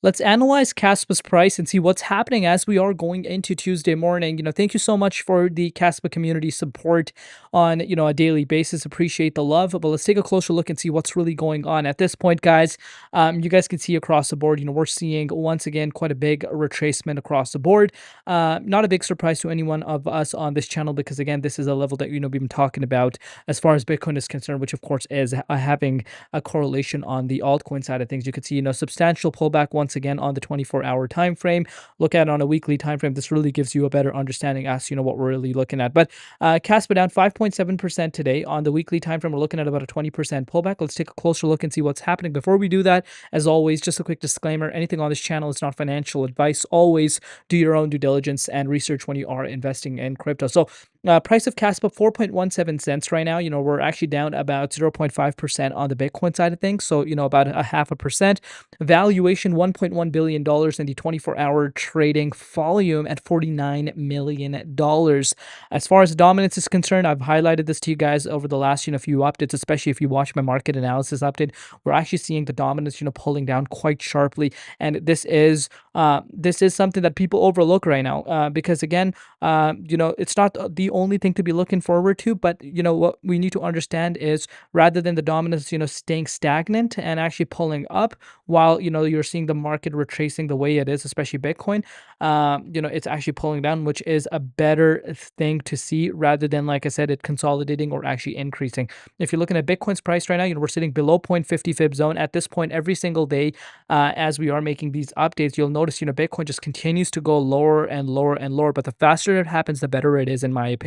Let's analyze Kaspa's price and see what's happening as we are going into Tuesday morning. Thank you so much for the Kaspa community support on, a daily basis. Appreciate the love. But let's take a closer look and see what's really going on at this point, guys. You guys can see across the board, we're seeing once again quite a big retracement across the board. Not a big surprise to anyone of us on this channel because again, this is a level that we've been talking about as far as Bitcoin is concerned, which of course is having a correlation on the altcoin side of things. You could see, substantial pullback once again on the 24-hour time frame. Look at it on a weekly time frame. This really gives you a better understanding as to, what we're really looking at. But Kaspa down 5.7% today on the weekly time frame. We're looking at about a 20% pullback. Let's take a closer look and see what's happening. Before we do that, as always, just a quick disclaimer: anything on this channel is not financial advice. Always do your own due diligence and research when you are investing in crypto. So price of Kaspa 4.17 cents right now. We're actually down about 0.5% on the Bitcoin side of things. So, about a half a percent. Valuation $1.1 billion in the 24-hour trading volume at $49 million. As far as dominance is concerned, I've highlighted this to you guys over the last, few updates, especially if you watch my market analysis update. We're actually seeing the dominance, pulling down quite sharply. And this is something that people overlook right now because again, it's not the only thing to be looking forward to, but what we need to understand is rather than the dominance, staying stagnant and actually pulling up while, you're seeing the market retracing the way it is, especially Bitcoin, it's actually pulling down, which is a better thing to see rather than, like I said, it consolidating or actually increasing. If you're looking at Bitcoin's price right now, we're sitting below 0.50 fib zone at this point every single day. As we are making these updates, you'll notice, Bitcoin just continues to go lower and lower and lower, but the faster it happens, the better it is, in my opinion.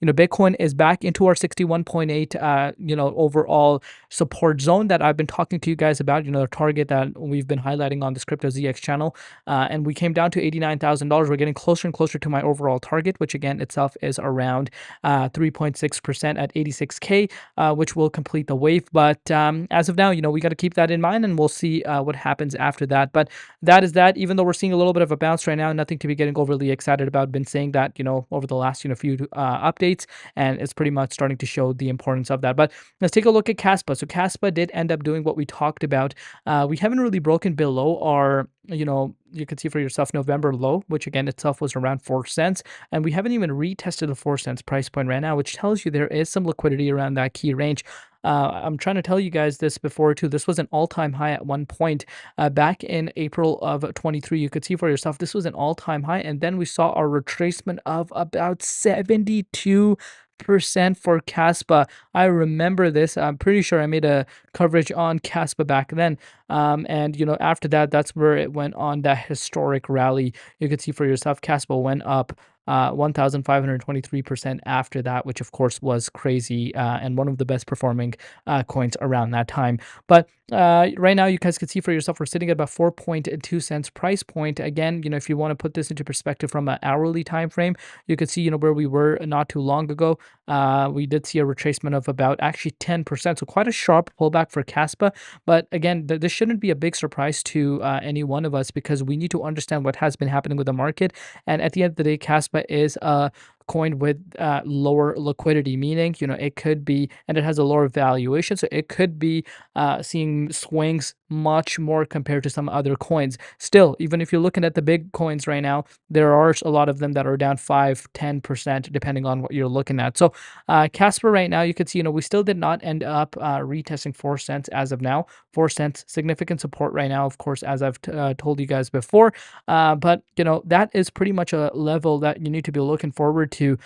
Bitcoin is back into our 61.8, overall support zone that I've been talking to you guys about, the target that we've been highlighting on this Crypto ZX channel. And we came down to $89,000. We're getting closer and closer to my overall target, which again itself is around 3.6% at 86K, which will complete the wave. But as of now, we got to keep that in mind and we'll see what happens after that. But that is that. Even though we're seeing a little bit of a bounce right now, nothing to be getting overly excited about. Been saying that, over the last, few updates, and it's pretty much starting to show the importance of that. But let's take a look at Kaspa. So Kaspa did end up doing what we talked about. We haven't really broken below our, you could see for yourself November low, which again itself was around 4 cents. And we haven't even retested the 4 cents price point right now, which tells you there is some liquidity around that key range. I'm trying to tell you guys this before too. This was an all-time high at one point back in April of 23. You could see for yourself this was an all-time high, and then we saw a retracement of about 72% for Kaspa. I remember this. I'm pretty sure I made a coverage on Kaspa back then. And after that, that's where it went on that historic rally. You could see for yourself, Kaspa went up 1,523% after that, which of course was crazy and one of the best performing coins around that time. But right now, you guys can see for yourself, we're sitting at about 4.2 cents price point. Again, if you want to put this into perspective from an hourly time frame, you could see, where we were not too long ago. We did see a retracement of about actually 10%, so quite a sharp pullback for Kaspa. But again, this shouldn't be a big surprise to any one of us because we need to understand what has been happening with the market. And at the end of the day, Kaspa is a coin with lower liquidity, meaning it could be, and it has a lower valuation, so it could be seeing swings much more compared to some other coins. Still, even if you're looking at the big coins right now, there are a lot of them that are down 5-10% depending on what you're looking at. So Kaspa right now, you could see, we still did not end up retesting 4 cents as of now. 4 cents, significant support right now, of course, as I've told you guys before. But that is pretty much a level that you need to be looking forward to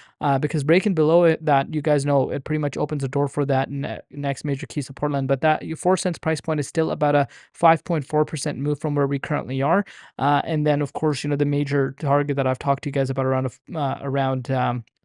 because breaking below it, that you guys know, it pretty much opens the door for that next major key support line. But that 4 cents price point is still about a 5.4% move from where we currently are. And then, of course, the major target that I've talked to you guys about around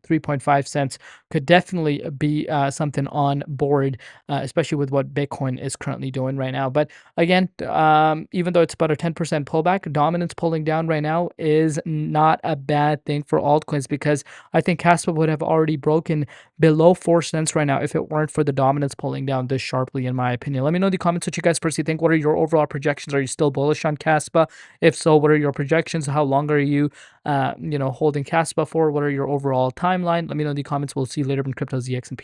3.5 cents could definitely be something on board, especially with what Bitcoin is currently doing right now. But again, even though it's about a 10% pullback, dominance pulling down right now is not a bad thing for altcoins because I think Kaspa would have already broken below 4 cents right now if it weren't for the dominance pulling down this sharply, in my opinion. Let me know in the comments what you guys personally think. What are your overall projections? Are you still bullish on Kaspa? If so, what are your projections? How long are you, holding Kaspa for? What are your overall timeline? Let me know in the comments. We'll see you later in Crypto ZX and